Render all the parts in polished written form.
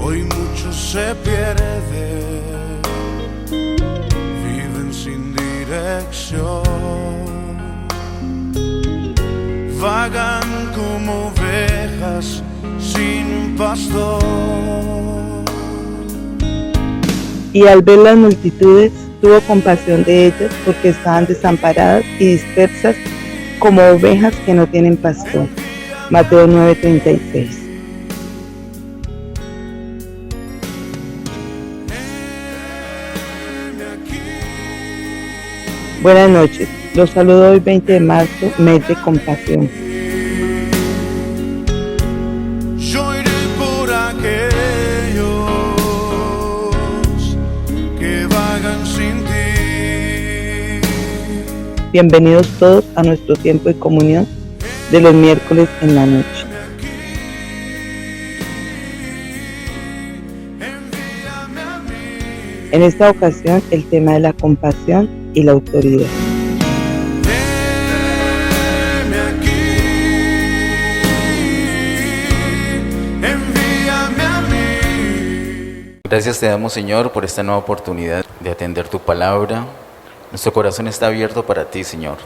Hoy muchos se pierden, viven sin dirección, vagan como ovejas sin pastor. Y al ver las multitudes, tuvo compasión de ellas, porque estaban desamparadas y dispersas como ovejas que no tienen pastor. Mateo 9:36. Buenas noches, los saludo hoy 20 de marzo, mes de compasión. Yo iré por aquellos que vagan sin ti. Bienvenidos todos a nuestro tiempo de comunión de los miércoles en la noche. En esta ocasión el tema es la compasión y la autoridad. Heme aquí, envíame a mí. Gracias te damos, Señor, por esta nueva oportunidad de atender tu palabra. Nuestro corazón está abierto para ti, Señor.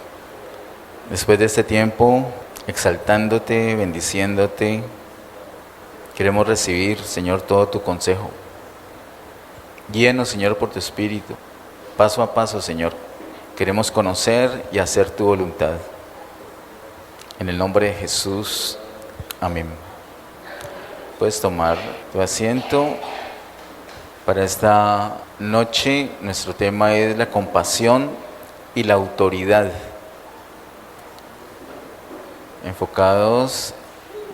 Después de este tiempo, exaltándote, bendiciéndote, queremos recibir, Señor, todo tu consejo. Guíanos, Señor, por tu Espíritu. Paso a paso, Señor, queremos conocer y hacer tu voluntad. En el nombre de Jesús, amén. Puedes tomar tu asiento. Para esta noche, nuestro tema es la compasión y la autoridad. Enfocados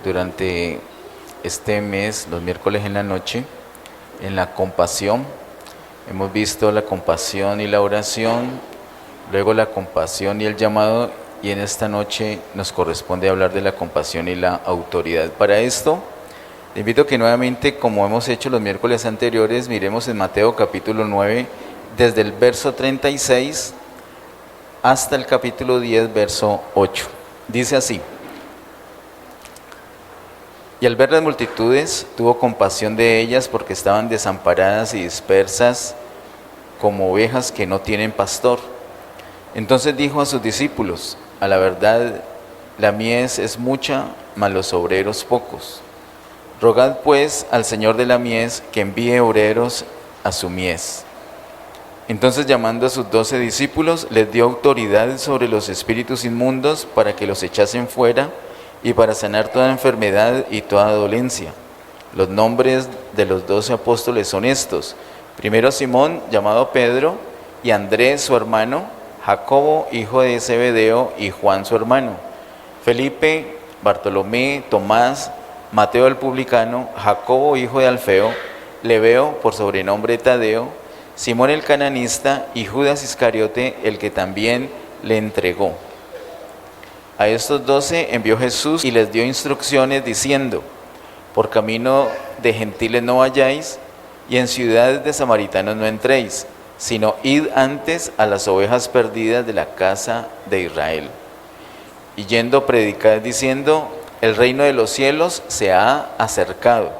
durante este mes, los miércoles en la noche, en la compasión. Hemos visto la compasión y la oración, luego la compasión y el llamado, y en esta noche nos corresponde hablar de la compasión y la autoridad. Para esto, te invito a que nuevamente, como hemos hecho los miércoles anteriores, miremos en Mateo capítulo 9, desde el verso 36 hasta el capítulo 10, verso 8. Dice así: Y al ver las multitudes, tuvo compasión de ellas, porque estaban desamparadas y dispersas como ovejas que no tienen pastor. Entonces dijo a sus discípulos: a la verdad, la mies es mucha, mas los obreros pocos. Rogad pues al Señor de la mies que envíe obreros a su mies. Entonces, llamando a sus 12 discípulos, les dio autoridad sobre los espíritus inmundos para que los echasen fuera y para sanar toda enfermedad y toda dolencia. Los nombres de los 12 apóstoles son estos: primero Simón, llamado Pedro, y Andrés su hermano, Jacobo, hijo de Zebedeo, y Juan su hermano, Felipe, Bartolomé, Tomás, Mateo el publicano, Jacobo, hijo de Alfeo, Lebeo, por sobrenombre Tadeo, Simón el cananista, y Judas Iscariote, el que también le entregó. A estos 12 envió Jesús y les dio instrucciones diciendo: por camino de gentiles no vayáis, y en ciudades de samaritanos no entréis, sino id antes a las ovejas perdidas de la casa de Israel. Y yendo predicad diciendo: el reino de los cielos se ha acercado.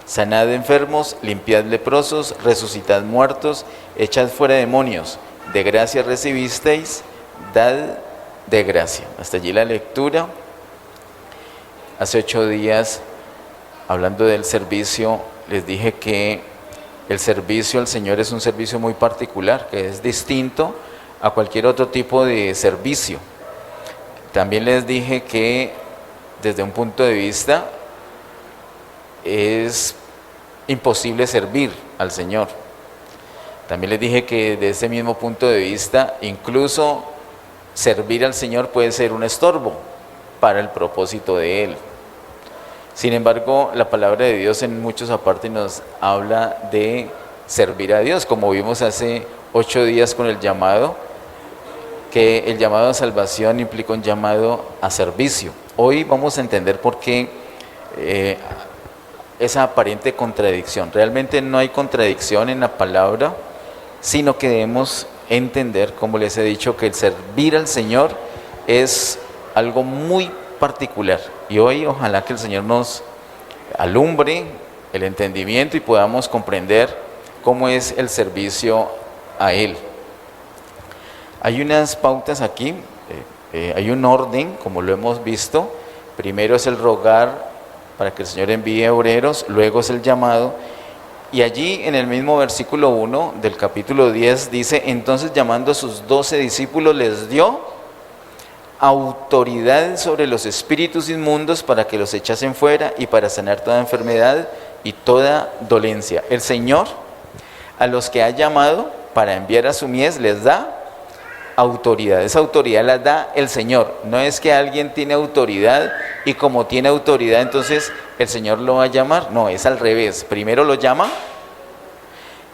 Sanad enfermos, limpiad leprosos, resucitad muertos, echad fuera demonios. De gracia recibisteis, dad de gracia. Hasta allí la lectura. Hace 8 días, hablando del servicio, les dije que el servicio al Señor es un servicio muy particular, que es distinto a cualquier otro tipo de servicio. También les dije que desde un punto de vista es imposible servir al Señor. También les dije que desde ese mismo punto de vista, incluso servir al Señor puede ser un estorbo para el propósito de Él. Sin embargo, la palabra de Dios en muchos apartes nos habla de servir a Dios, como vimos hace 8 días con el llamado, que el llamado a salvación implica un llamado a servicio. Hoy vamos a entender por qué esa aparente contradicción. Realmente no hay contradicción en la palabra, sino que debemos entender, como les he dicho, que el servir al Señor es algo muy particular. Y hoy ojalá que el Señor nos alumbre el entendimiento y podamos comprender cómo es el servicio a Él. Hay unas pautas aquí, hay un orden, como lo hemos visto. Primero es el rogar para que el Señor envíe obreros, luego es el llamado. Y allí en el mismo versículo 1 del capítulo 10 dice: entonces llamando a sus 12 discípulos les dio autoridad sobre los espíritus inmundos para que los echasen fuera y para sanar toda enfermedad y toda dolencia. El Señor a los que ha llamado para enviar a su mies les da autoridad. Esa autoridad la da el Señor. No es que alguien tiene autoridad y como tiene autoridad entonces el Señor lo va a llamar. No, es al revés. Primero lo llama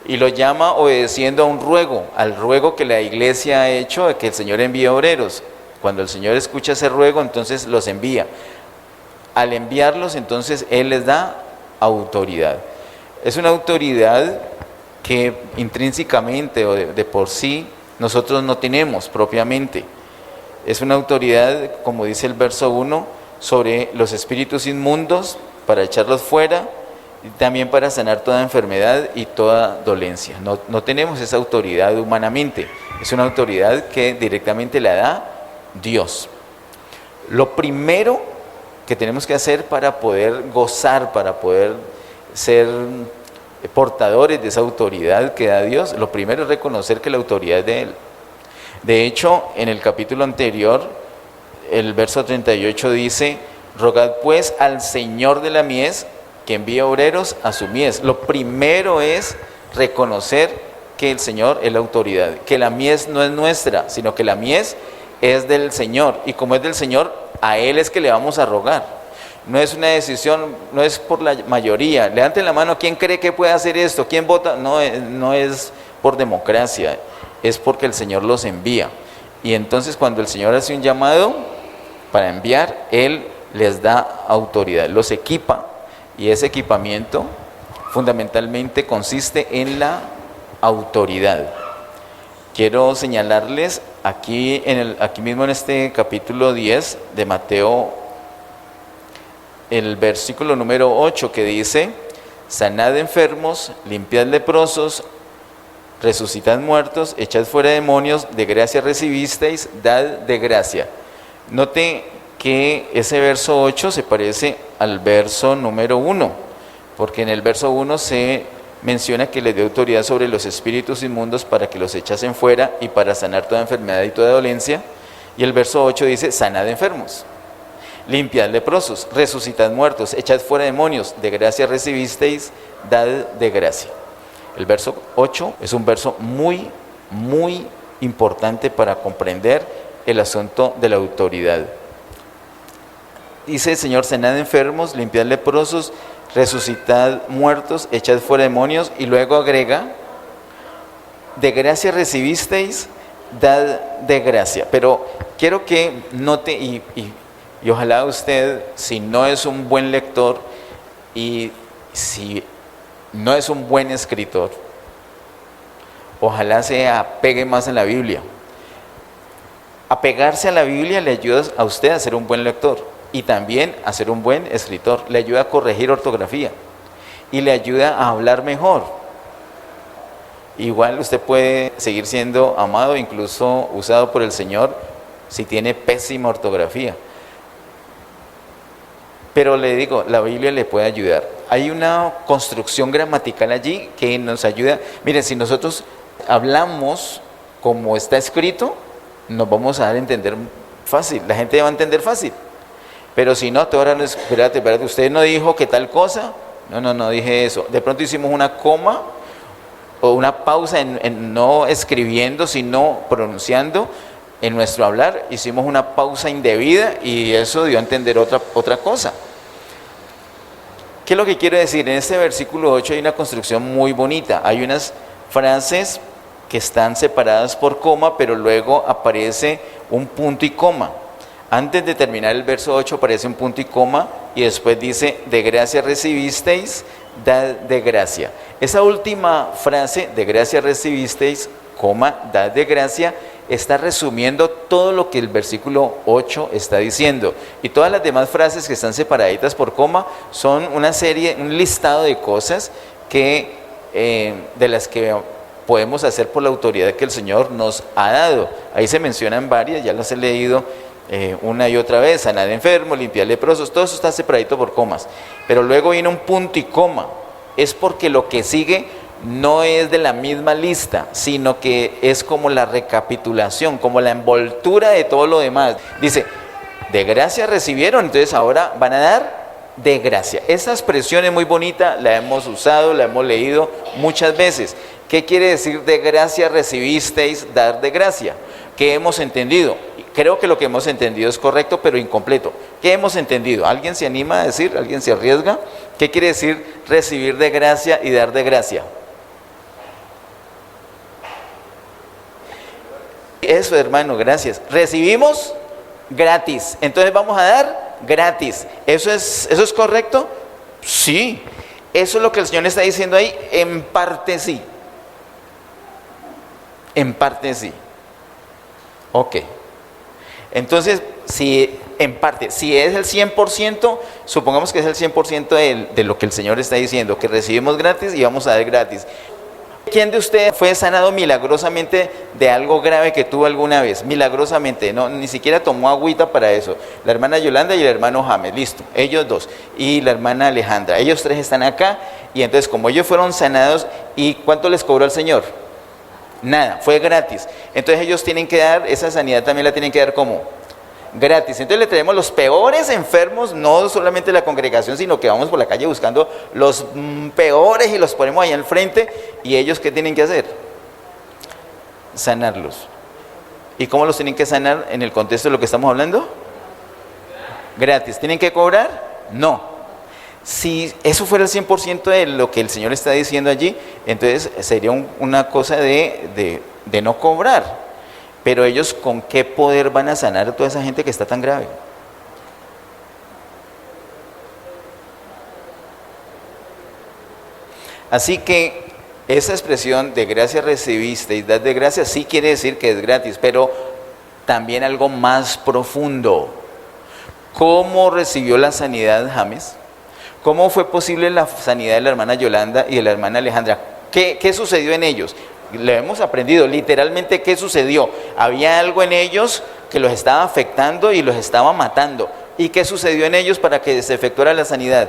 y lo llama obedeciendo a un ruego, al ruego que la iglesia ha hecho de que el Señor envíe obreros. Cuando el Señor escucha ese ruego, entonces los envía. Al enviarlos, entonces Él les da autoridad. Es una autoridad que intrínsecamente o de por sí nosotros no tenemos propiamente. Es una autoridad, como dice el verso 1, sobre los espíritus inmundos para echarlos fuera y también para sanar toda enfermedad y toda dolencia. No tenemos esa autoridad humanamente, es una autoridad que directamente la da Dios. Lo primero que tenemos que hacer para poder gozar, para poder ser portadores de esa autoridad que da Dios, lo primero es reconocer que la autoridad es de Él. De hecho, en el capítulo anterior, el verso 38 dice: rogad pues al Señor de la mies que envíe obreros a su mies. Lo primero es reconocer que el Señor es la autoridad, que la mies no es nuestra, sino que la mies es del Señor, y como es del Señor, a Él es que le vamos a rogar. No es una decisión, no es por la mayoría. Levanten la mano, ¿quién cree que puede hacer esto? ¿Quién vota? No es por democracia, es porque el Señor los envía. Y entonces cuando el Señor hace un llamado para enviar, Él les da autoridad, los equipa. Y ese equipamiento fundamentalmente consiste en la autoridad. Quiero señalarles aquí mismo en este capítulo 10 de Mateo, el versículo número 8 que dice: sanad enfermos, limpiad leprosos, resucitad muertos, echad fuera demonios, de gracia recibisteis, dad de gracia. Note que ese verso 8 se parece al verso número 1, porque en el verso 1 se menciona que les dio autoridad sobre los espíritus inmundos para que los echasen fuera y para sanar toda enfermedad y toda dolencia, y el verso 8 dice: sanad enfermos, limpiad leprosos, resucitad muertos, echad fuera demonios, de gracia recibisteis, dad de gracia. El verso 8 es un verso muy, muy importante para comprender el asunto de la autoridad. Dice el Señor: sanad enfermos, limpiad leprosos, resucitad muertos, echad fuera demonios, y luego agrega: de gracia recibisteis, dad de gracia. Pero quiero que note y ojalá usted, si no es un buen lector y si no es un buen escritor, ojalá se apegue más a la Biblia. Apegarse a la Biblia le ayuda a usted a ser un buen lector y también a ser un buen escritor. Le ayuda a corregir ortografía y le ayuda a hablar mejor. Igual usted puede seguir siendo amado, incluso usado por el Señor, si tiene pésima ortografía. Pero le digo, la Biblia le puede ayudar. Hay una construcción gramatical allí que nos ayuda. Miren, si nosotros hablamos como está escrito, nos vamos a dar a entender fácil. La gente va a entender fácil. Pero si no, ahora no, espérate, usted no dijo que tal cosa. No dije eso. De pronto hicimos una coma o una pausa en no escribiendo, sino pronunciando. En nuestro hablar hicimos una pausa indebida y eso dio a entender otra cosa. ¿Qué es lo que quiero decir? En este versículo 8 hay una construcción muy bonita. Hay unas frases que están separadas por coma, pero luego aparece un punto y coma. Antes de terminar el verso 8 aparece un punto y coma y después dice: de gracia recibisteis, dad de gracia. Esa última frase, de gracia recibisteis, coma, dad de gracia, está resumiendo todo lo que el versículo 8 está diciendo. Y todas las demás frases que están separaditas por coma son una serie, un listado de cosas que, de las que podemos hacer por la autoridad que el Señor nos ha dado. Ahí se mencionan varias, ya las he leído una y otra vez: sanar enfermos, limpiar leprosos, todo eso está separadito por comas. Pero luego viene un punto y coma. Es porque lo que sigue no es de la misma lista, sino que es como la recapitulación, como la envoltura de todo lo demás. Dice, de gracia recibieron, entonces ahora van a dar de gracia. Esa expresión es muy bonita, la hemos usado, la hemos leído muchas veces. ¿Qué quiere decir de gracia recibisteis, dar de gracia? ¿Qué hemos entendido? Creo que lo que hemos entendido es correcto, pero incompleto. ¿Qué hemos entendido? ¿Alguien se anima a decir? ¿Alguien se arriesga? ¿Qué quiere decir recibir de gracia y dar de gracia? Eso, hermano, gracias. Recibimos gratis, entonces vamos a dar gratis. ¿Eso es correcto? Sí. Eso es lo que el Señor está diciendo ahí. En parte sí. En parte sí. Ok. Entonces, si en parte, si es el 100%, supongamos que es el 100% de lo que el Señor está diciendo, que recibimos gratis y vamos a dar gratis. ¿Quién de ustedes fue sanado milagrosamente de algo grave que tuvo alguna vez? Milagrosamente, no, ni siquiera tomó agüita para eso. La hermana Yolanda y el hermano James, listo, ellos dos. Y la hermana Alejandra, ellos tres están acá. Y entonces, como ellos fueron sanados, ¿y cuánto les cobró el Señor? Nada, fue gratis. Entonces ellos tienen que dar, esa sanidad también la tienen que dar como gratis. Entonces le traemos los peores enfermos, no solamente la congregación, sino que vamos por la calle buscando los peores y los ponemos ahí al frente. ¿Y ellos qué tienen que hacer? Sanarlos. ¿Y cómo los tienen que sanar en el contexto de lo que estamos hablando? Gratis. ¿Tienen que cobrar? No. Si eso fuera el 100% de lo que el Señor está diciendo allí, entonces sería una cosa de no cobrar. Pero ellos, ¿con qué poder van a sanar a toda esa gente que está tan grave? Así que esa expresión de gracia recibiste y dad de gracia sí quiere decir que es gratis, pero también algo más profundo. ¿Cómo recibió la sanidad James? ¿Cómo fue posible la sanidad de la hermana Yolanda y de la hermana Alejandra? ¿Qué sucedió en ellos? Lo hemos aprendido, literalmente, ¿qué sucedió? Había algo en ellos que los estaba afectando y los estaba matando. ¿Y qué sucedió en ellos para que se efectuara la sanidad?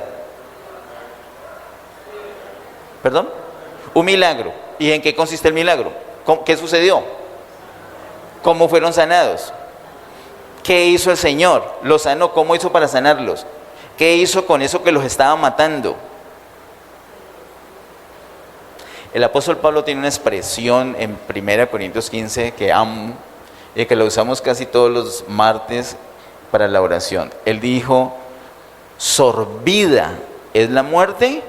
¿Perdón? Un milagro. ¿Y en qué consiste el milagro? ¿Qué sucedió? ¿Cómo fueron sanados? ¿Qué hizo el Señor? ¿Los sanó? ¿Cómo hizo para sanarlos? ¿Qué hizo con eso que los estaba matando? El apóstol Pablo tiene una expresión en 1 Corintios 15 que amo y que la usamos casi todos los martes para la oración. Él dijo, sorbida es la muerte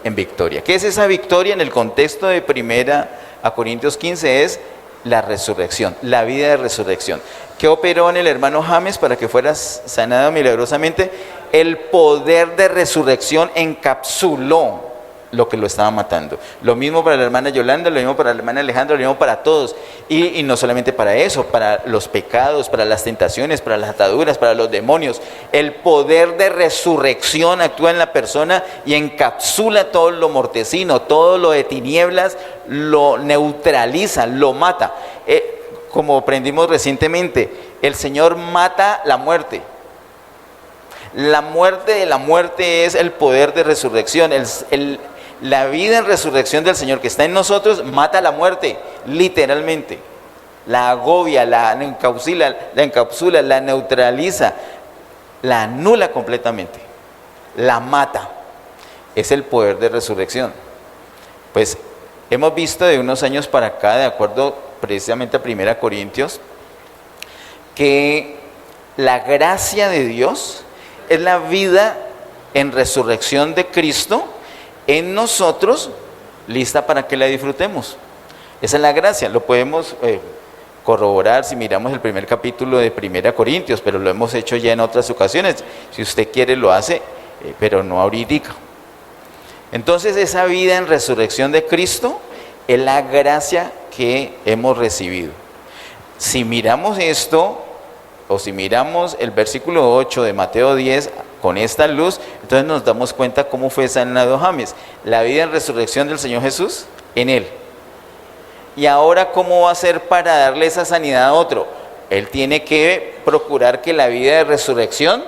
en victoria. ¿Qué es esa victoria? En el contexto de 1 Corintios 15 es la resurrección, la vida de resurrección. ¿Qué operó en el hermano James para que fuera sanado milagrosamente? El poder de resurrección encapsuló lo que lo estaba matando. Lo mismo para la hermana Yolanda, lo mismo para la hermana Alejandra, lo mismo para todos. Y no solamente para eso, para los pecados, para las tentaciones, para las ataduras, para los demonios. El poder de resurrección actúa en la persona y encapsula todo lo mortecino, todo lo de tinieblas, lo neutraliza, lo mata. Como aprendimos recientemente, el Señor mata la muerte. La muerte de la muerte es el poder de resurrección. La vida en resurrección del Señor que está en nosotros mata la muerte, literalmente. La agobia, la encapsula, la neutraliza, la anula completamente, la mata. Es el poder de resurrección. Pues hemos visto de unos años para acá, de acuerdo precisamente a 1 Corintios, que la gracia de Dios es la vida en resurrección de Cristo en nosotros, lista para que la disfrutemos. Esa es la gracia. Lo podemos corroborar si miramos el primer capítulo de 1 Corintios, pero lo hemos hecho ya en otras ocasiones. Si usted quiere lo hace, pero no ahorita. Entonces esa vida en resurrección de Cristo es la gracia que hemos recibido. Si miramos esto, o si miramos el versículo 8 de Mateo 10 con esta luz, entonces nos damos cuenta cómo fue sanado James. La vida en resurrección del Señor Jesús en él. Y ahora, ¿cómo va a hacer para darle esa sanidad a otro? Él tiene que procurar que la vida de resurrección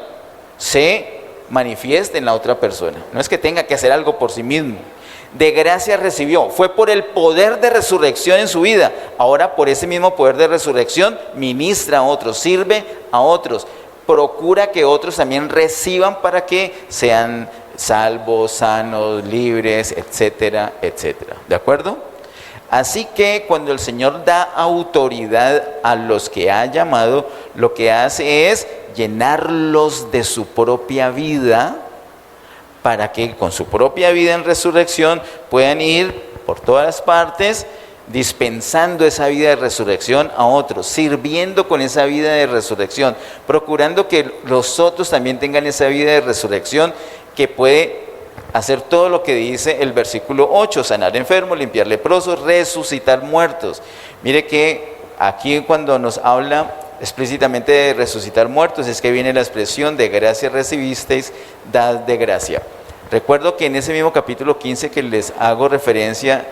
se manifieste en la otra persona. No es que tenga que hacer algo por sí mismo. De gracia recibió, fue por el poder de resurrección en su vida. Ahora, por ese mismo poder de resurrección, ministra a otros, sirve a otros, procura que otros también reciban para que sean salvos, sanos, libres, etcétera, etcétera. ¿De acuerdo? Así que cuando el Señor da autoridad a los que ha llamado, lo que hace es llenarlos de su propia vida, para que con su propia vida en resurrección puedan ir por todas las partes dispensando esa vida de resurrección a otros, sirviendo con esa vida de resurrección, procurando que los otros también tengan esa vida de resurrección que puede hacer todo lo que dice el versículo 8, sanar enfermos, limpiar leprosos, resucitar muertos. Mire que aquí cuando nos habla explícitamente de resucitar muertos, es que viene la expresión de gracia recibisteis, dad de gracia. Recuerdo que en ese mismo capítulo 15 que les hago referencia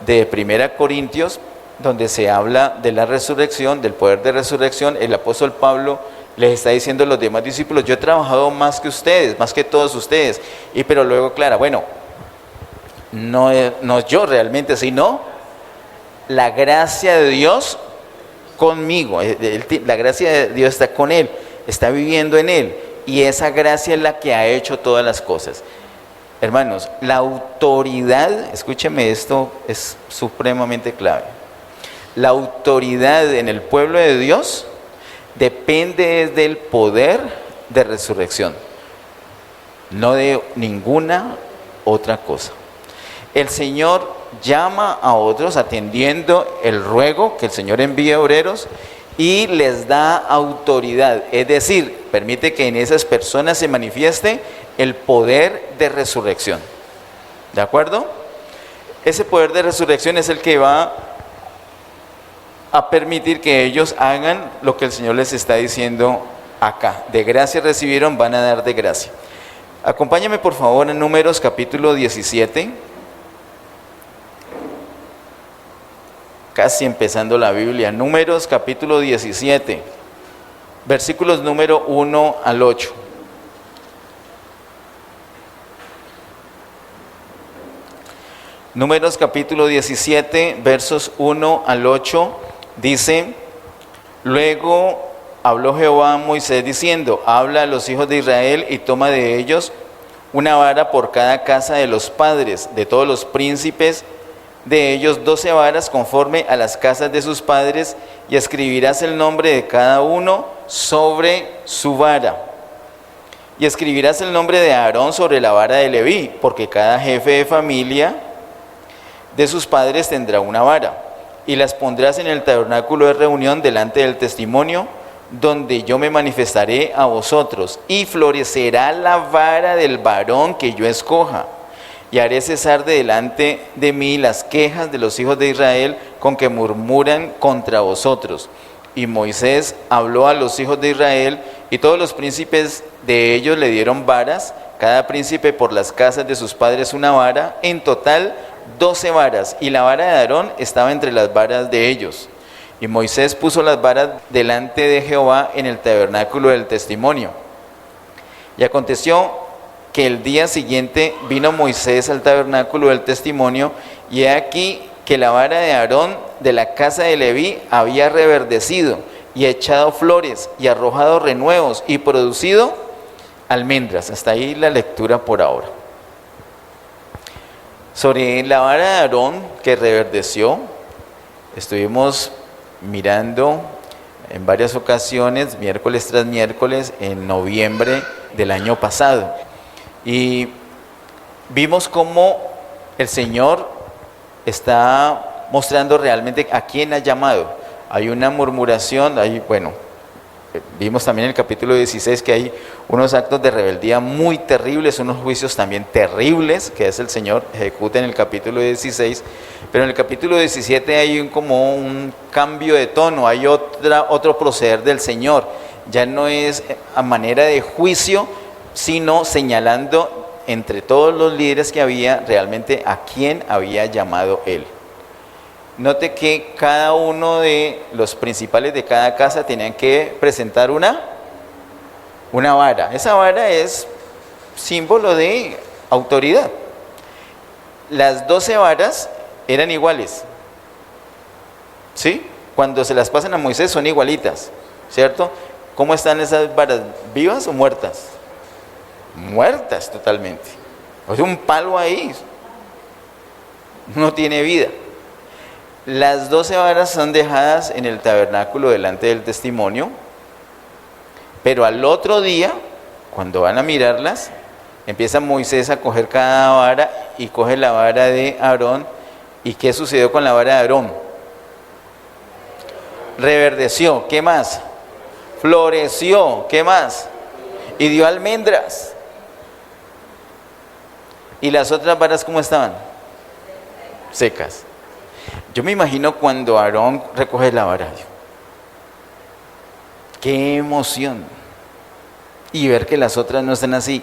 de 1 Corintios, donde se habla de la resurrección, del poder de resurrección, el apóstol Pablo les está diciendo a los demás discípulos, yo he trabajado más que ustedes, más que todos ustedes, pero luego clara, bueno, no yo realmente, sino la gracia de Dios conmigo, la gracia de Dios está con él, está viviendo en él, y esa gracia es la que ha hecho todas las cosas. Hermanos, la autoridad, escúcheme, esto es supremamente clave. La autoridad en el pueblo de Dios depende del poder de resurrección, no de ninguna otra cosa. El Señor llama a otros atendiendo el ruego que el Señor envía obreros y les da autoridad, es decir, permite que en esas personas se manifieste el poder de resurrección. ¿De acuerdo? Ese poder de resurrección es el que va a permitir que ellos hagan lo que el Señor les está diciendo acá. De gracia recibieron, van a dar de gracia. Acompáñame por favor en Números capítulo 17. Casi empezando la Biblia. Números capítulo 17, versículos número 1 al 8. Números capítulo 17, versos 1 al 8, dice, luego habló Jehová a Moisés diciendo, habla a los hijos de Israel y toma de ellos una vara por cada casa de los padres, de todos los príncipes de ellos 12 varas conforme a las casas de sus padres, y escribirás el nombre de cada uno sobre su vara. Y escribirás el nombre de Aarón sobre la vara de Leví, porque cada jefe de familia de sus padres tendrá una vara. Y las pondrás en el tabernáculo de reunión delante del testimonio, donde yo me manifestaré a vosotros, y florecerá la vara del varón que yo escoja. Y haré cesar de delante de mí las quejas de los hijos de Israel con que murmuran contra vosotros. Y Moisés habló a los hijos de Israel, y todos los príncipes de ellos le dieron varas, cada príncipe por las casas de sus padres una vara, en total 12 varas, y la vara de Aarón estaba entre las varas de ellos. Y Moisés puso las varas delante de Jehová en el tabernáculo del testimonio. Y aconteció que el día siguiente vino Moisés al tabernáculo del testimonio, y he aquí que la vara de Aarón de la casa de Leví había reverdecido, y echado flores, y arrojado renuevos, y producido almendras. Hasta ahí la lectura por ahora. Sobre la vara de Aarón que reverdeció, estuvimos mirando en varias ocasiones, miércoles tras miércoles, en noviembre del año pasado. Y vimos cómo el Señor está mostrando realmente a quién ha llamado. Hay una murmuración, vimos también en el capítulo 16 que hay unos actos de rebeldía muy terribles, unos juicios también terribles que es el Señor ejecuta en el capítulo 16, pero en el capítulo 17 hay como un cambio de tono, hay otro proceder del Señor, ya no es a manera de juicio, sino señalando entre todos los líderes que había realmente a quién había llamado Él. Note que cada uno de los principales de cada casa tenían que presentar una vara. Esa vara es símbolo de autoridad. Las 12 varas eran iguales, ¿sí? Cuando se las pasan a Moisés son igualitas, ¿cierto? ¿Cómo están esas varas? ¿Vivas o muertas? Muertas totalmente. O sea, un palo ahí no tiene vida. Las 12 varas son dejadas en el tabernáculo delante del testimonio, pero al otro día, cuando van a mirarlas, empieza Moisés a coger cada vara y coge la vara de Aarón. ¿Y qué sucedió con la vara de Aarón? Reverdeció. ¿Qué más? Floreció. ¿Qué más? Y dio almendras. ¿Y las otras varas cómo estaban? Secas. Yo me imagino cuando Aarón recoge la vara. ¡Qué emoción! Y ver que las otras no están así.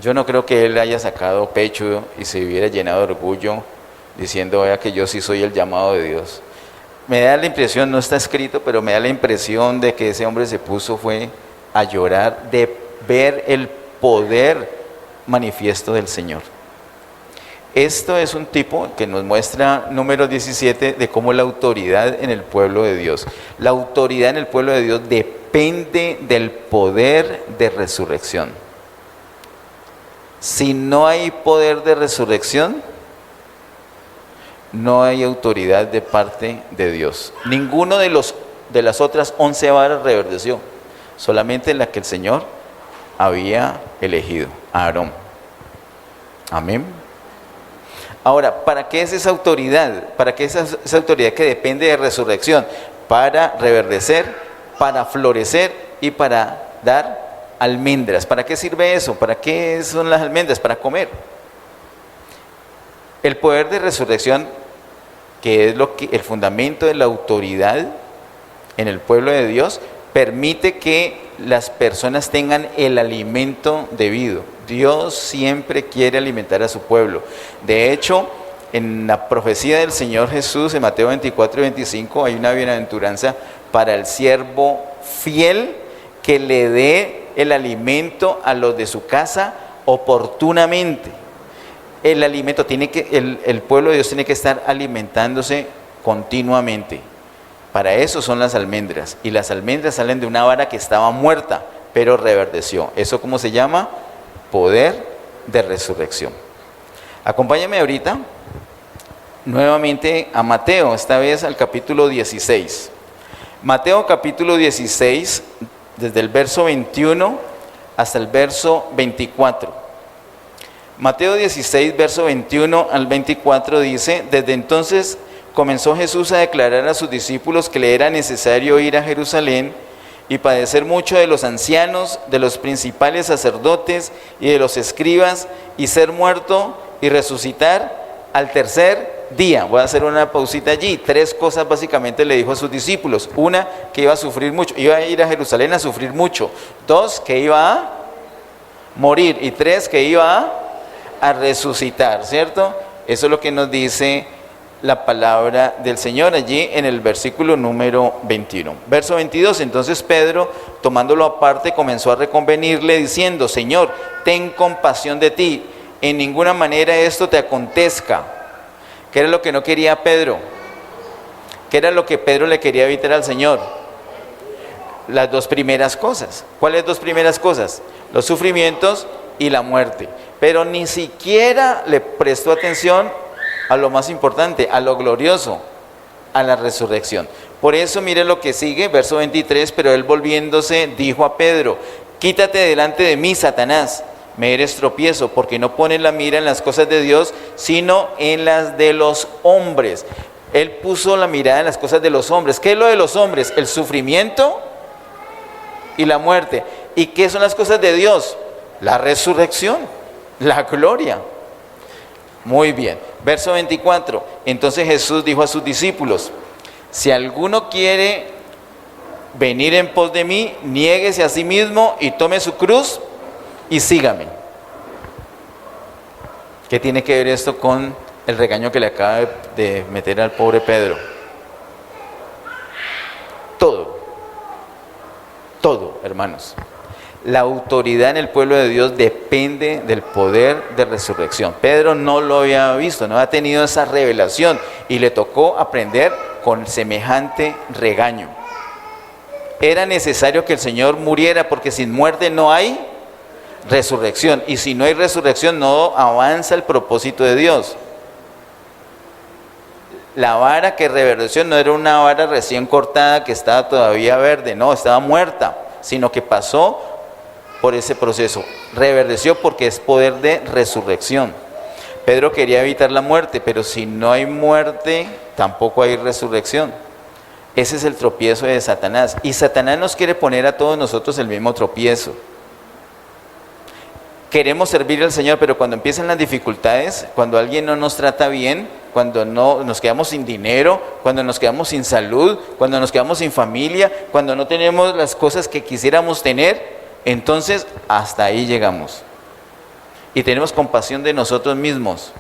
Yo no creo que él haya sacado pecho y se hubiera llenado de orgullo diciendo, vea que yo sí soy el llamado de Dios. Me da la impresión, no está escrito, pero me da la impresión de que ese hombre se puso fue a llorar de ver el poder manifiesto del Señor. Esto es un tipo que nos muestra número 17 de cómo la autoridad en el pueblo de Dios. La autoridad en el pueblo de Dios depende del poder de resurrección. Si no hay poder de resurrección, no hay autoridad de parte de Dios. Ninguno de las otras 11 varas reverdeció, solamente la que el Señor había elegido, a Aarón. Amén. Ahora, ¿para qué es esa autoridad? ¿Para qué es esa autoridad que depende de resurrección? Para reverdecer, para florecer y para dar almendras. ¿Para qué sirve eso? ¿Para qué son las almendras? Para comer. El poder de resurrección, que es el fundamento de la autoridad en el pueblo de Dios, permite que las personas tengan el alimento debido. Dios siempre quiere alimentar a su pueblo. De hecho, en la profecía del Señor Jesús, en Mateo 24 y 25, hay una bienaventuranza para el siervo fiel que le dé el alimento a los de su casa oportunamente. El alimento el pueblo de Dios tiene que estar alimentándose continuamente. Para eso son las almendras. Y las almendras salen de una vara que estaba muerta, pero reverdeció. ¿Eso cómo se llama? Poder de resurrección. Acompáñame ahorita nuevamente a Mateo, esta vez al capítulo 16. Mateo capítulo 16, desde el verso 21 hasta el verso 24. Mateo 16, verso 21 al 24 dice: desde entonces comenzó Jesús a declarar a sus discípulos que le era necesario ir a Jerusalén y padecer mucho de los ancianos, de los principales sacerdotes y de los escribas, y ser muerto y resucitar al tercer día. Voy a hacer una pausita allí. 3 cosas básicamente le dijo a sus discípulos. 1, que iba a sufrir mucho, iba a ir a Jerusalén a sufrir mucho. 2, que iba a morir. Y 3, que iba a resucitar, ¿cierto? Eso es lo que nos dice la palabra del Señor allí en el versículo número 21. Verso 22, entonces Pedro, tomándolo aparte, comenzó a reconvenirle diciendo: Señor, ten compasión de ti, en ninguna manera esto te acontezca. ¿Qué era lo que no quería Pedro? ¿Qué era lo que Pedro le quería evitar al Señor? Las 2 primeras cosas. ¿Cuáles 2 primeras cosas? Los sufrimientos y la muerte. Pero ni siquiera le prestó atención a lo más importante, a lo glorioso, a la resurrección. Por eso mire lo que sigue, verso 23, pero él volviéndose dijo a Pedro: quítate delante de mí, Satanás, me eres tropiezo, porque no pones la mira en las cosas de Dios, sino en las de los hombres. Él puso la mirada en las cosas de los hombres. ¿Qué es lo de los hombres? El sufrimiento y la muerte. ¿Y qué son las cosas de Dios? La resurrección, la gloria. Muy bien. Verso 24. Entonces Jesús dijo a sus discípulos: si alguno quiere venir en pos de mí, niéguese a sí mismo y tome su cruz y sígame. ¿Qué tiene que ver esto con el regaño que le acaba de meter al pobre Pedro? Todo, hermanos. La autoridad en el pueblo de Dios depende del poder de resurrección. Pedro no lo había visto, no había tenido esa revelación y le tocó aprender con semejante regaño. Era necesario que el Señor muriera, porque sin muerte no hay resurrección, y si no hay resurrección no avanza el propósito de Dios. La vara que reverdeció no era una vara recién cortada que estaba todavía verde, no, estaba muerta, sino que pasó por ese proceso. Reverdeció porque es poder de resurrección. Pedro quería evitar la muerte, pero si no hay muerte, tampoco hay resurrección. Ese es el tropiezo de Satanás. Y Satanás nos quiere poner a todos nosotros el mismo tropiezo. Queremos servir al Señor, pero cuando empiezan las dificultades, cuando alguien no nos trata bien, cuando no nos quedamos sin dinero, cuando nos quedamos sin salud, cuando nos quedamos sin familia, cuando no tenemos las cosas que quisiéramos tener, entonces hasta ahí llegamos. Y tenemos compasión de nosotros mismos.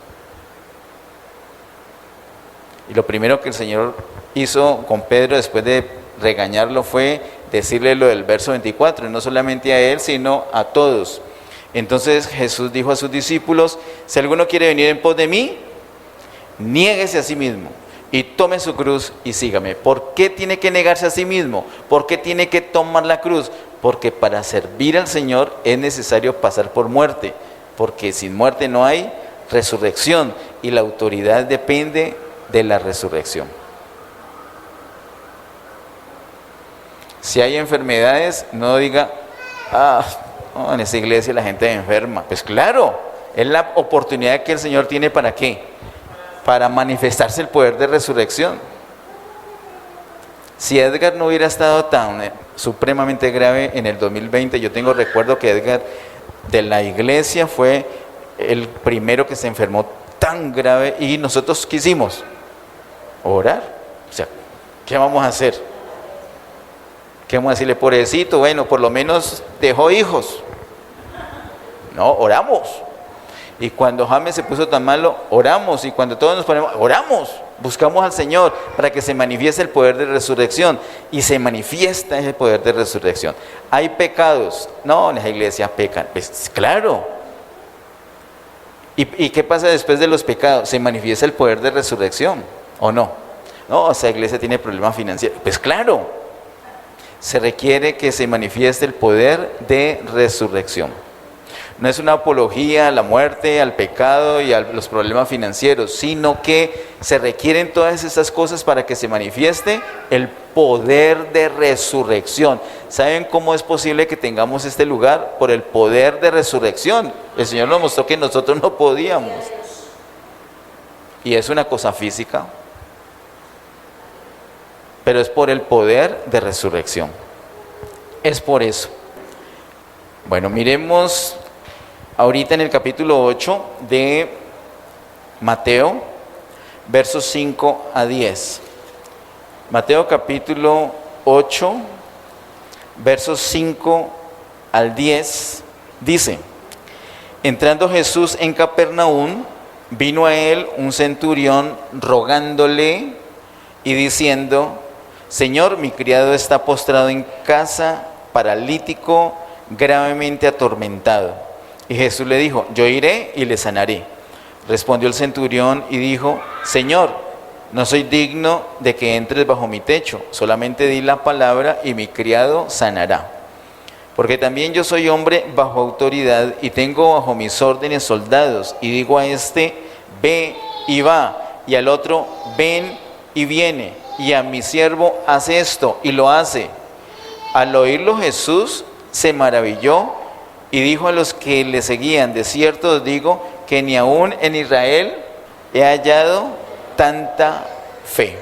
Y lo primero que el Señor hizo con Pedro después de regañarlo fue decirle lo del verso 24, y no solamente a él, sino a todos. Entonces Jesús dijo a sus discípulos: si alguno quiere venir en pos de mí, niéguese a sí mismo y tome su cruz y sígame. ¿Por qué tiene que negarse a sí mismo? ¿Por qué tiene que tomar la cruz? Porque para servir al Señor es necesario pasar por muerte, porque sin muerte no hay resurrección, y la autoridad depende de la resurrección. Si hay enfermedades, no diga: no, en esa iglesia la gente es enferma. Pues claro, es la oportunidad que el Señor tiene. ¿Para qué? Para manifestarse el poder de resurrección. Si Edgar no hubiera estado tan supremamente grave en el 2020, yo tengo recuerdo que Edgar de la iglesia fue el primero que se enfermó tan grave, y nosotros quisimos orar. O sea, ¿qué vamos a hacer? ¿Qué vamos a decirle? Pobrecito, bueno, por lo menos dejó hijos. No, oramos. Y cuando James se puso tan malo, oramos. Y cuando todos nos ponemos, oramos. Buscamos al Señor para que se manifieste el poder de resurrección. Y se manifiesta ese poder de resurrección. ¿Hay pecados? No, en esa iglesia pecan. Pues claro. ¿Y qué pasa después de los pecados? ¿Se manifiesta el poder de resurrección o no? No, esa iglesia tiene problemas financieros. Pues claro. Se requiere que se manifieste el poder de resurrección. No es una apología a la muerte, al pecado y a los problemas financieros, sino que se requieren todas estas cosas para que se manifieste el poder de resurrección. ¿Saben cómo es posible que tengamos este lugar? Por el poder de resurrección. El Señor nos mostró que nosotros no podíamos. Y es una cosa física, pero es por el poder de resurrección. Es por eso. Bueno, miremos ahorita en el capítulo 8 de Mateo, versos 5 a 10. Mateo capítulo 8, versos 5 al 10, dice: entrando Jesús en Capernaum, vino a él un centurión rogándole y diciendo: Señor, mi criado está postrado en casa, paralítico, gravemente atormentado. Y Jesús le dijo: yo iré y le sanaré. Respondió el centurión y dijo: Señor, no soy digno de que entres bajo mi techo, solamente di la palabra y mi criado sanará. Porque también yo soy hombre bajo autoridad y tengo bajo mis órdenes soldados, y digo a este: ve y va, y al otro: ven y viene, y a mi siervo: hace esto, y lo hace. Al oírlo Jesús se maravilló y dijo a los que le seguían: de cierto os digo que ni aún en Israel he hallado tanta fe.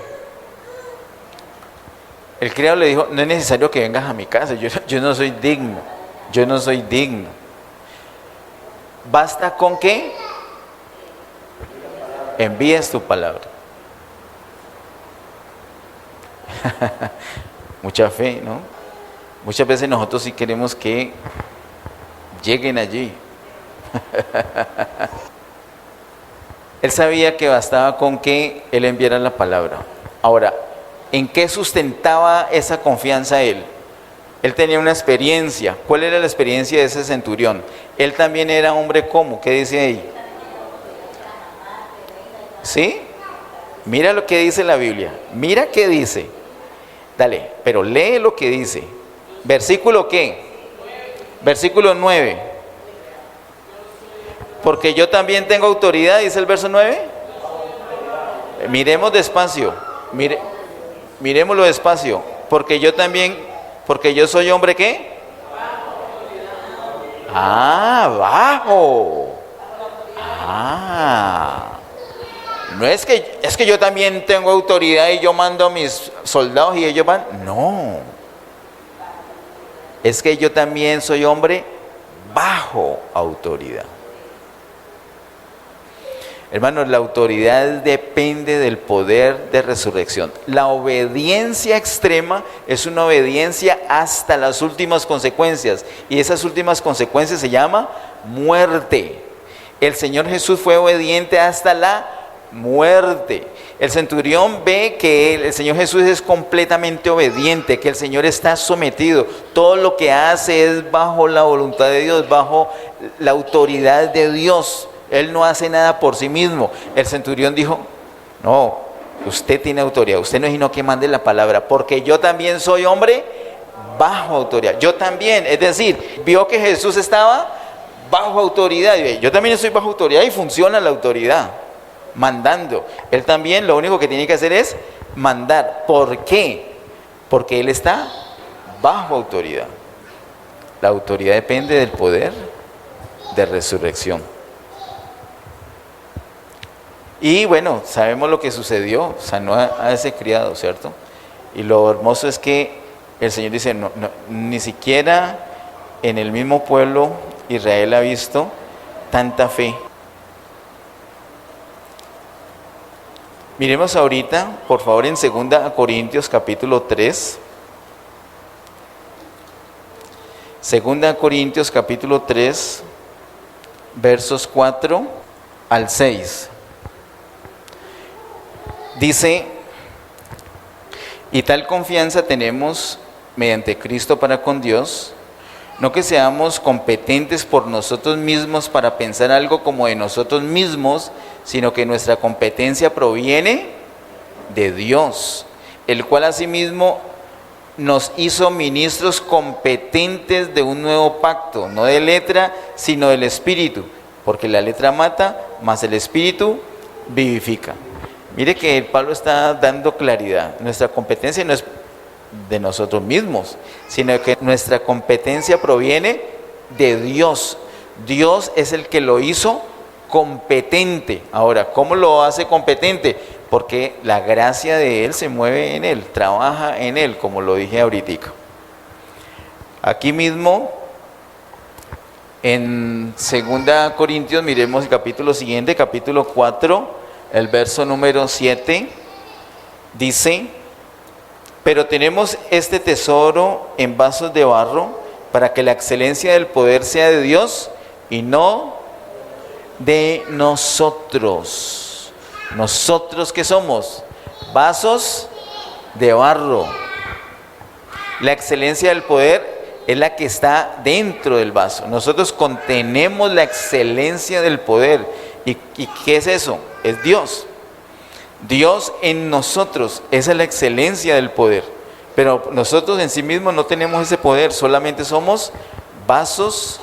El criado le dijo: no es necesario que vengas a mi casa, yo no soy digno. Yo no soy digno. ¿Basta con que envíes tu palabra? Mucha fe, ¿no? Muchas veces nosotros sí queremos que lleguen allí. Él sabía que bastaba con que él enviara la palabra. Ahora, ¿en qué sustentaba esa confianza él? Él tenía una experiencia. ¿Cuál era la experiencia de ese centurión? Él también era hombre como, ¿qué dice ahí? ¿Sí? Mira lo que dice la Biblia. Mira qué dice. Dale, pero lee lo que dice. ¿Versículo qué? Versículo 9. Porque yo también tengo autoridad, dice el verso 9. Miremos despacio. Miremoslo despacio. Porque yo soy hombre ¿qué? Bajo. No es que yo también tengo autoridad y yo mando a mis soldados y ellos van. No. Es que yo también soy hombre bajo autoridad. Hermanos, la autoridad depende del poder de resurrección. La obediencia extrema es una obediencia hasta las últimas consecuencias. Y esas últimas consecuencias se llama muerte. El Señor Jesús fue obediente hasta la muerte. El centurión ve que el Señor Jesús es completamente obediente, que el Señor está sometido. Todo lo que hace es bajo la voluntad de Dios, bajo la autoridad de Dios. Él no hace nada por sí mismo. El centurión dijo, no, usted tiene autoridad, usted no es sino que mande la palabra, porque yo también soy hombre bajo autoridad. Yo también, es decir, vio que Jesús estaba bajo autoridad. Yo también estoy bajo autoridad y funciona la autoridad, mandando. Él también lo único que tiene que hacer es mandar. ¿Por qué? Porque Él está bajo autoridad. La autoridad depende del poder de resurrección. Y bueno, sabemos lo que sucedió, sanó a ese criado, ¿cierto? Y lo hermoso es que el Señor dice, no, ni siquiera en el mismo pueblo Israel ha visto tanta fe. Miremos ahorita, por favor, en 2 Corintios capítulo 3. 2 Corintios capítulo 3, versos 4 al 6. Dice, y tal confianza tenemos mediante Cristo para con Dios, no que seamos competentes por nosotros mismos para pensar algo como de nosotros mismos, sino que nuestra competencia proviene de Dios, el cual asimismo nos hizo ministros competentes de un nuevo pacto, no de letra, sino del Espíritu, porque la letra mata, mas el Espíritu vivifica. Mire que Pablo está dando claridad. Nuestra competencia no es de nosotros mismos, sino que nuestra competencia proviene de Dios. Dios es el que lo hizo competente. Ahora, ¿cómo lo hace competente? Porque la gracia de Él se mueve en Él, trabaja en Él, como lo dije ahorita. Aquí mismo, en 2 Corintios, miremos el capítulo siguiente, capítulo 4, el verso número 7, dice, pero tenemos este tesoro en vasos de barro, para que la excelencia del poder sea de Dios y no de nosotros. ¿Nosotros qué somos? Vasos de barro. La excelencia del poder es la que está dentro del vaso. Nosotros contenemos la excelencia del poder. ¿Y qué es eso? Es Dios. Dios en nosotros, esa es la excelencia del poder. Pero nosotros en sí mismos no tenemos ese poder, solamente somos vasos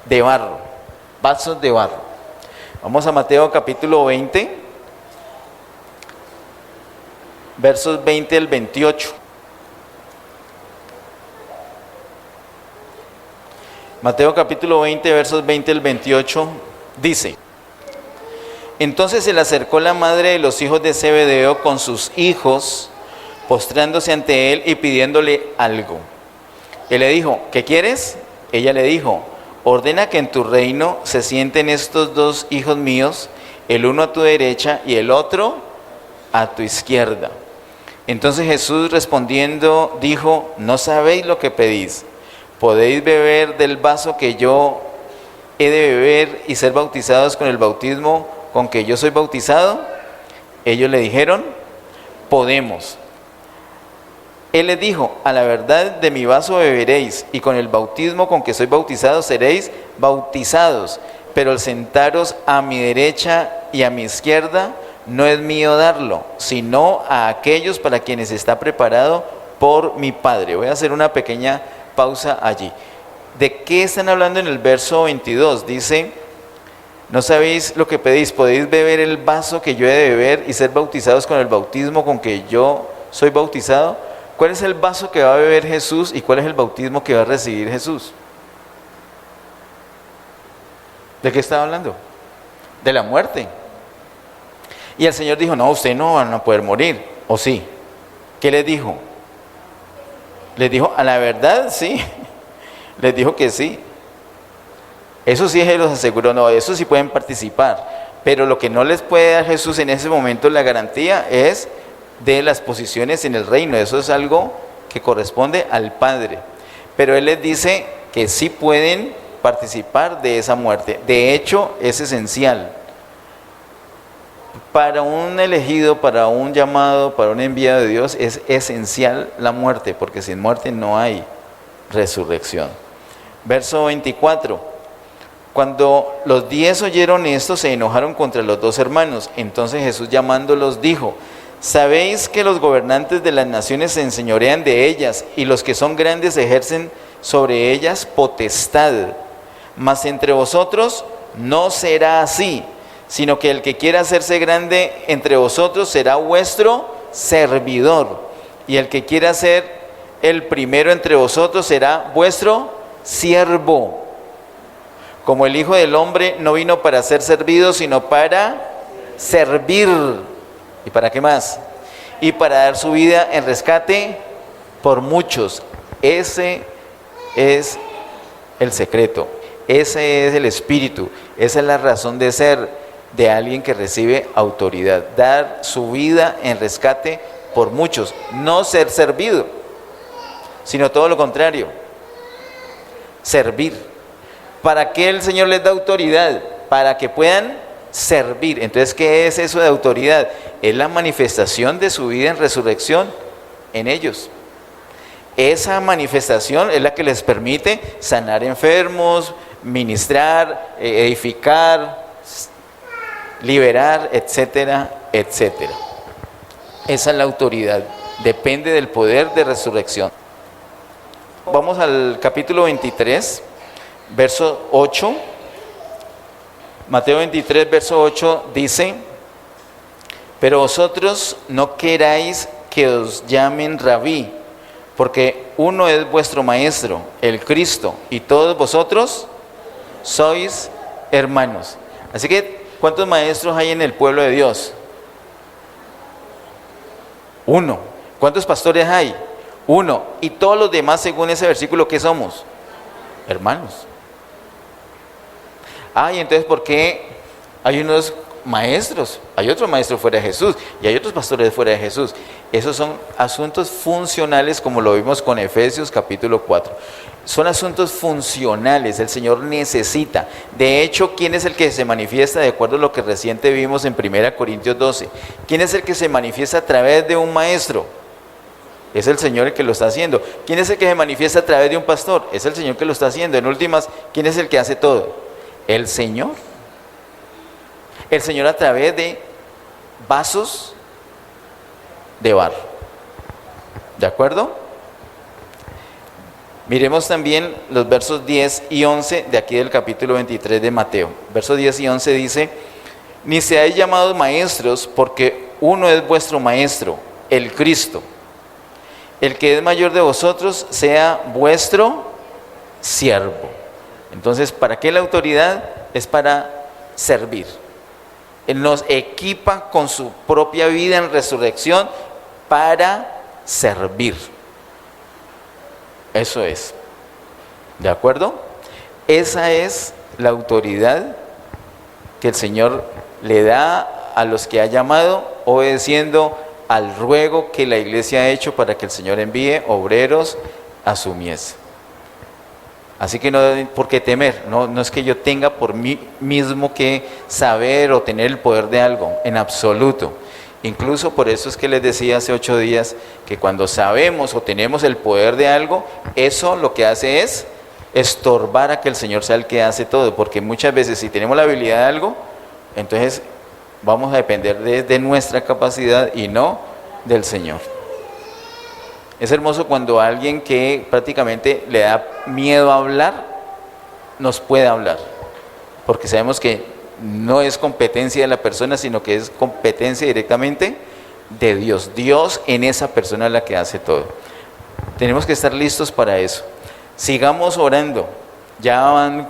de barro. Vasos de barro. Vamos a Mateo capítulo 20, versos 20 al 28. Mateo capítulo 20, versos 20 al 28, dice: Entonces se le acercó la madre de los hijos de Zebedeo con sus hijos, postrándose ante él y pidiéndole algo. Él le dijo: ¿qué quieres? Ella le dijo, ordena que en tu reino se sienten estos dos hijos míos, el uno a tu derecha y el otro a tu izquierda. Entonces Jesús respondiendo dijo, no sabéis lo que pedís. ¿Podéis beber del vaso que yo he de beber y ser bautizados con el bautismo con que yo soy bautizado? Ellos le dijeron, podemos. Él les dijo, a la verdad de mi vaso beberéis, y con el bautismo con que soy bautizado seréis bautizados, pero el sentaros a mi derecha y a mi izquierda no es mío darlo, sino a aquellos para quienes está preparado por mi Padre. Voy a hacer una pequeña pausa allí. ¿De qué están hablando en el verso 22? Dice, no sabéis lo que pedís, podéis beber el vaso que yo he de beber y ser bautizados con el bautismo con que yo soy bautizado. ¿Cuál es el vaso que va a beber Jesús y cuál es el bautismo que va a recibir Jesús? ¿De qué estaba hablando? De la muerte. Y el Señor dijo, no, ustedes no van a poder morir, ¿o sí? ¿Qué les dijo? Les dijo, a la verdad, sí. Les dijo que sí. Eso sí, Él los aseguró, no, eso sí pueden participar. Pero lo que no les puede dar Jesús en ese momento, la garantía es de las posiciones en el reino. Eso es algo que corresponde al Padre. Pero Él les dice que sí pueden participar de esa muerte. De hecho, es esencial. Para un elegido, para un llamado, para un enviado de Dios, es esencial la muerte, porque sin muerte no hay resurrección. Verso 24. Cuando los 10 oyeron esto, se enojaron contra los dos hermanos. Entonces Jesús llamándolos dijo, ¿sabéis que los gobernantes de las naciones se enseñorean de ellas y los que son grandes ejercen sobre ellas potestad? Mas entre vosotros no será así, sino que el que quiera hacerse grande entre vosotros será vuestro servidor, y el que quiera ser el primero entre vosotros será vuestro siervo. Como el Hijo del Hombre no vino para ser servido, sino para servir. ¿Y para qué más? Y para dar su vida en rescate por muchos. Ese es el secreto, ese es el espíritu, esa es la razón de ser de alguien que recibe autoridad. Dar su vida en rescate por muchos, no ser servido, sino todo lo contrario, servir. ¿Para qué el Señor les da autoridad? Para que puedan servir. Entonces, ¿qué es eso de autoridad? Es la manifestación de su vida en resurrección en ellos. Esa manifestación es la que les permite sanar enfermos, ministrar, edificar, liberar, etcétera, etcétera. Esa es la autoridad. Depende del poder de resurrección. Vamos al capítulo 23, verso 8. Mateo 23, verso 8 dice, pero vosotros no queráis que os llamen rabí, porque uno es vuestro maestro, el Cristo, y todos vosotros sois hermanos. Así que, ¿cuántos maestros hay en el pueblo de Dios? Uno. ¿Cuántos pastores hay? Uno. Y todos los demás, según ese versículo, ¿qué somos? Hermanos. Y entonces, ¿por qué hay unos maestros? Hay otros maestros fuera de Jesús y hay otros pastores fuera de Jesús. Esos son asuntos funcionales, como lo vimos con Efesios capítulo 4. Son asuntos funcionales, el Señor necesita. De hecho, ¿quién es el que se manifiesta de acuerdo a lo que reciente vimos en 1 Corintios 12? ¿Quién es el que se manifiesta a través de un maestro? Es el Señor el que lo está haciendo. ¿Quién es el que se manifiesta a través de un pastor? Es el Señor que lo está haciendo. En últimas, ¿quién es el que hace todo? El Señor. El Señor a través de vasos de barro. ¿De acuerdo? Miremos también los versos 10 y 11 de aquí del capítulo 23 de Mateo. Versos 10 y 11 dice, ni seáis llamados maestros, porque uno es vuestro maestro, el Cristo. El que es mayor de vosotros sea vuestro siervo. Entonces, ¿para qué la autoridad? Es para servir. Él nos equipa con su propia vida en resurrección para servir. Eso es. ¿De acuerdo? Esa es la autoridad que el Señor le da a los que ha llamado, obedeciendo al ruego que la iglesia ha hecho para que el Señor envíe obreros a su mies. Así que no hay por qué temer, no es que yo tenga por mí mismo que saber o tener el poder de algo, en absoluto. Incluso por eso es que les decía hace 8 días que cuando sabemos o tenemos el poder de algo, eso lo que hace es estorbar a que el Señor sea el que hace todo, porque muchas veces si tenemos la habilidad de algo, entonces vamos a depender de nuestra capacidad y no del Señor. Es hermoso cuando alguien que prácticamente le da miedo a hablar, nos puede hablar, porque sabemos que no es competencia de la persona, sino que es competencia directamente de Dios. Dios en esa persona es la que hace todo. Tenemos que estar listos para eso. Sigamos orando. Ya van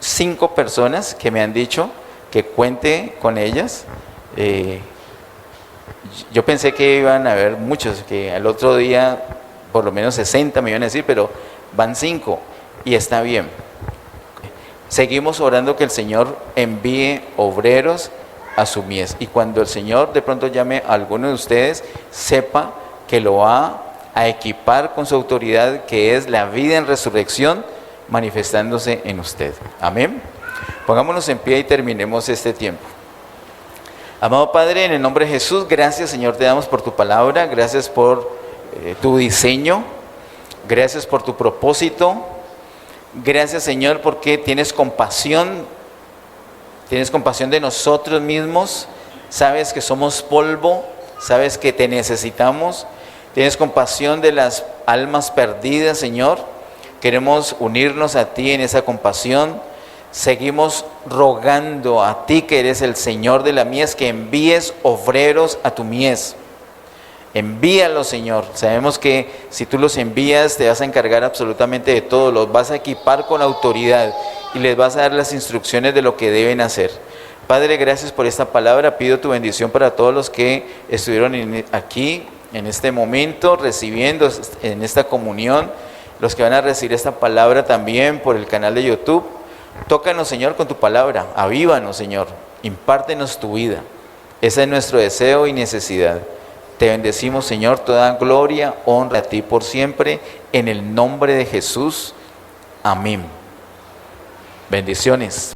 5 personas que me han dicho que cuente con ellas. Yo pensé que iban a haber muchos, que al otro día por lo menos 60 me iban a decir, pero van 5 y está bien. Seguimos orando que el Señor envíe obreros a su mies, y cuando el Señor de pronto llame a alguno de ustedes, sepa que lo va a equipar con su autoridad, que es la vida en resurrección manifestándose en usted. Amén. Pongámonos en pie y terminemos este tiempo. Amado Padre, en el nombre de Jesús, gracias Señor te damos por tu palabra, gracias por tu diseño, gracias por tu propósito, gracias Señor porque tienes compasión de nosotros mismos, sabes que somos polvo, sabes que te necesitamos, tienes compasión de las almas perdidas Señor, queremos unirnos a ti en esa compasión. Seguimos rogando a ti que eres el Señor de la mies, que envíes obreros a tu mies. Envíalos, Señor. Sabemos que si tú los envías te vas a encargar absolutamente de todo, los vas a equipar con autoridad y les vas a dar las instrucciones de lo que deben hacer. Padre, gracias por esta palabra. Pido tu bendición para todos los que estuvieron aquí en este momento recibiendo en esta comunión, los que van a recibir esta palabra también por el canal de YouTube. Tócanos, Señor, con tu palabra, avívanos, Señor, impártenos tu vida. Ese es nuestro deseo y necesidad. Te bendecimos, Señor, toda gloria, honra a ti por siempre, en el nombre de Jesús. Amén. Bendiciones.